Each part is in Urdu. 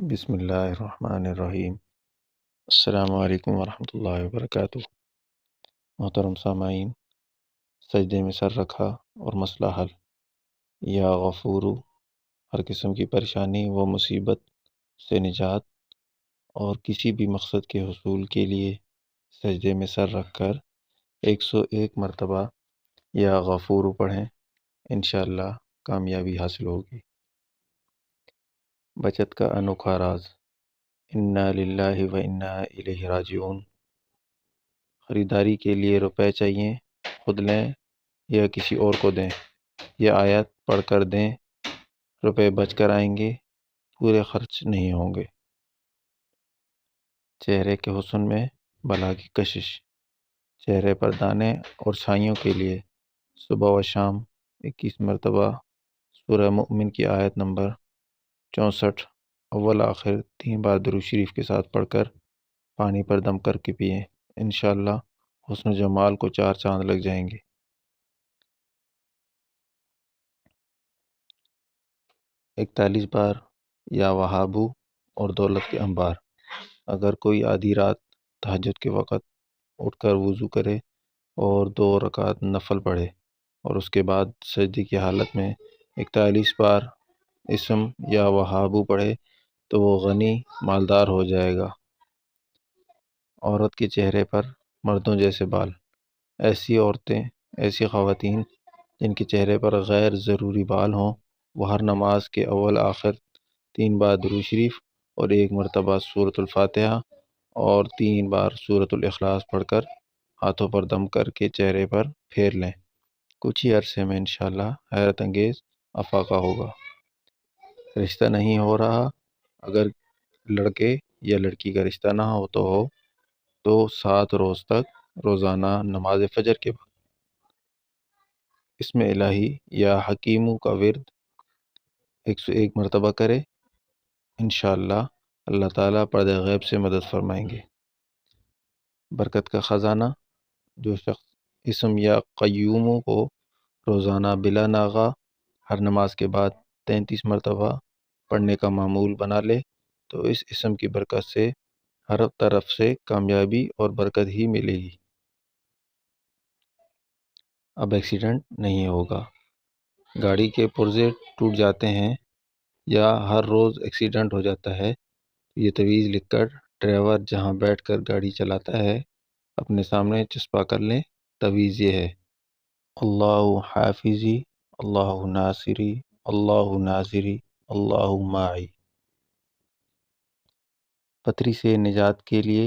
بسم اللہ الرحمن الرحیم۔ السلام علیکم ورحمۃ اللہ وبرکاتہ۔ محترم سامعین، سجدے میں سر رکھا اور مسئلہ حل۔ یا غفورو، ہر قسم کی پریشانی و مصیبت سے نجات اور کسی بھی مقصد کے حصول کے لیے سجدے میں سر رکھ کر 101 مرتبہ یا غفورو پڑھیں، انشاءاللہ کامیابی حاصل ہوگی۔ بچت کا انوکھا راز۔ انا للہ و انا الیہ راجعون۔ خریداری کے لیے روپے چاہیے، خود لیں یا کسی اور کو دیں۔ یہ آیت پڑھ کر دیں، روپے بچ کر آئیں گے، پورے خرچ نہیں ہوں گے۔ چہرے کے حسن میں بلا کی کشش۔ چہرے پر دانے اور چھائیوں کے لیے صبح و شام 21 مرتبہ سورہ مؤمن کی آیت نمبر 64 اول آخر 3 بار درود شریف کے ساتھ پڑھ کر پانی پر دم کر کے پئیں، انشاءاللہ حسن و جمال کو 4 چاند لگ جائیں گے۔ 41 بار یا وہابو اور دولت کے انبار۔ اگر کوئی آدھی رات تہجد کے وقت اٹھ کر وضو کرے اور 2 رکعت نفل پڑھے اور اس کے بعد سجدے کی حالت میں 41 بار اسم یا وہابو پڑھے تو وہ غنی مالدار ہو جائے گا۔ عورت کے چہرے پر مردوں جیسے بال۔ ایسی خواتین جن کے چہرے پر غیر ضروری بال ہوں، وہ ہر نماز کے اول آخر 3 بار درود شریف اور 1 مرتبہ سورۃ الفاتحہ اور 3 بار سورۃ الاخلاص پڑھ کر ہاتھوں پر دم کر کے چہرے پر پھیر لیں۔ کچھ ہی عرصے میں انشاءاللہ حیرت انگیز افاقہ ہوگا۔ رشتہ نہیں ہو رہا، اگر لڑکے یا لڑکی کا رشتہ نہ ہو تو 7 روز تک روزانہ نماز فجر کے بعد اسم الہی یا حکیمو کا ورد 101 مرتبہ کرے، انشاءاللہ اللہ تعالیٰ پردہ غیب سے مدد فرمائیں گے۔ برکت کا خزانہ۔ جو شخص اسم یا قیومو کو روزانہ بلا ناغہ ہر نماز کے بعد 33 مرتبہ پڑھنے کا معمول بنا لے تو اس اسم کی برکت سے ہر طرف سے کامیابی اور برکت ہی ملے گی۔ اب ایکسیڈنٹ نہیں ہوگا۔ گاڑی کے پرزے ٹوٹ جاتے ہیں یا ہر روز ایکسیڈنٹ ہو جاتا ہے تو یہ تعویذ لکھ کر ڈرائیور جہاں بیٹھ کر گاڑی چلاتا ہے اپنے سامنے چسپاں کر لیں۔ تعویذ یہ ہے: اللہ حافظی، اللہ ناصری، اللہ ناصری، اللہ معی۔ پتھری سے نجات کے لیے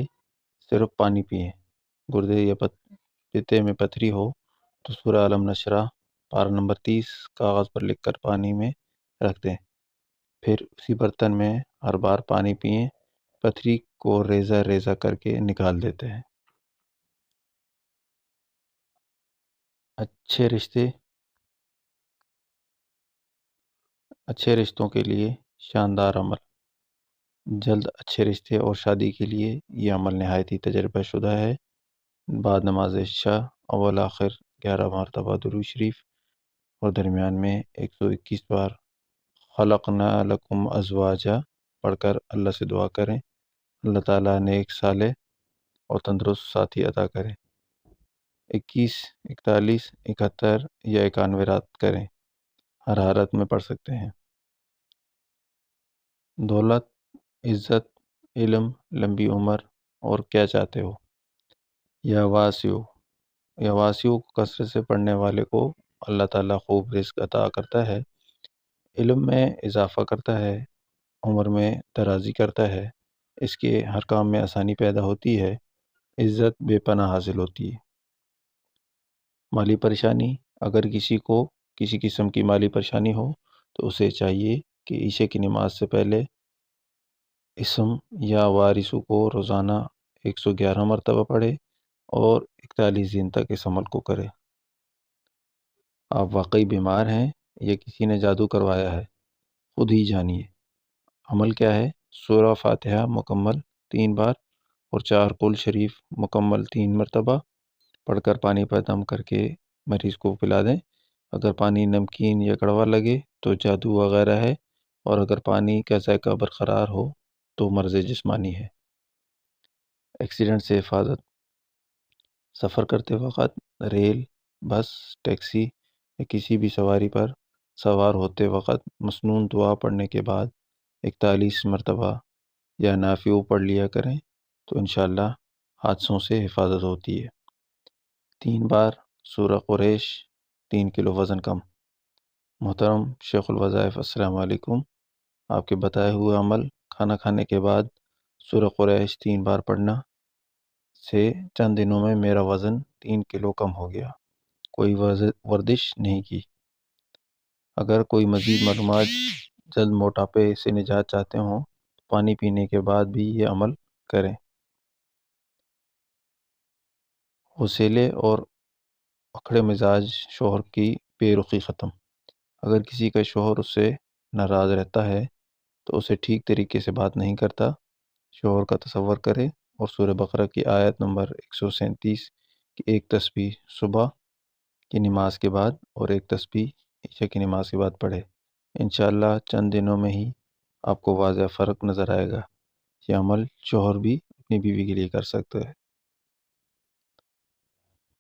صرف پانی پئیں۔ گردے یا پتے میں پتھری ہو تو سورہ علم نشرح پارہ نمبر 30 کاغذ پر لکھ کر پانی میں رکھ دیں، پھر اسی برتن میں ہر بار پانی پئیں۔ پتھری کو ریزہ ریزہ کر کے نکال دیتے ہیں۔ اچھے رشتوں کے لیے شاندار عمل۔ جلد اچھے رشتے اور شادی کے لیے یہ عمل نہایت ہی تجربہ شدہ ہے۔ بعد نماز عشاء اول آخر 11 مرتبہ درود شریف اور درمیان میں 121 بار خلقنا لکم ازواجا پڑھ کر اللہ سے دعا کریں، اللہ تعالیٰ نیک صالح اور تندرست ساتھی عطا کریں۔ 21، 41، 71 یا 91 رات کریں، ہر حالت میں پڑھ سکتے ہیں۔ دولت، عزت، علم، لمبی عمر اور کیا چاہتے ہو؟ یا واسیو کو کثرت سے پڑھنے والے کو اللہ تعالیٰ خوب رزق عطا کرتا ہے، علم میں اضافہ کرتا ہے، عمر میں درازی کرتا ہے، اس کے ہر کام میں آسانی پیدا ہوتی ہے، عزت بے پناہ حاصل ہوتی ہے۔ مالی پریشانی۔ اگر کسی کو کسی قسم کی مالی پریشانی ہو تو اسے چاہیے کہ عشاء کی نماز سے پہلے اسم یا وارثو کو روزانہ 111 مرتبہ پڑھے اور 41 دن تک اس عمل کو کرے۔ آپ واقعی بیمار ہیں یا کسی نے جادو کروایا ہے، خود ہی جانیے۔ عمل کیا ہے؟ سورہ فاتحہ مکمل 3 بار اور 4 قل شریف مکمل 3 مرتبہ پڑھ کر پانی پر دم کر کے مریض کو پلا دیں۔ اگر پانی نمکین یا کڑوا لگے تو جادو وغیرہ ہے، اور اگر پانی کا ذائقہ برقرار ہو تو مرض جسمانی ہے۔ ایکسیڈنٹ سے حفاظت: سفر کرتے وقت ریل، بس، ٹیکسی یا کسی بھی سواری پر سوار ہوتے وقت مسنون دعا پڑھنے کے بعد 41 مرتبہ یا نافیو پڑھ لیا کریں تو انشاءاللہ حادثوں سے حفاظت ہوتی ہے۔ 3 بار سورہ قریش، 3 کلو وزن کم۔ محترم شیخ الوظائف، السلام علیکم۔ آپ کے بتائے ہوئے عمل کھانا کھانے کے بعد سورہ قریش 3 بار پڑھنا سے چند دنوں میں میرا وزن 3 کلو کم ہو گیا۔ کوئی ورزش نہیں کی۔ اگر کوئی مزید معلومات جلد موٹاپے سے نجات چاہتے ہوں تو پانی پینے کے بعد بھی یہ عمل کریں۔ حوصلے اور اکڑے مزاج شوہر کی بے رخی ختم: اگر کسی کا شوہر اس سے ناراض رہتا ہے تو اسے ٹھیک طریقے سے بات نہیں کرتا، شوہر کا تصور کرے اور سورہ بقرہ کی آیت نمبر 137 کی ایک تسبیح صبح کی نماز کے بعد اور ایک تسبیح عشاء کی نماز کے بعد پڑھے۔ انشاءاللہ چند دنوں میں ہی آپ کو واضح فرق نظر آئے گا۔ یہ عمل شوہر بھی اپنی بیوی کے لیے کر سکتا ہے۔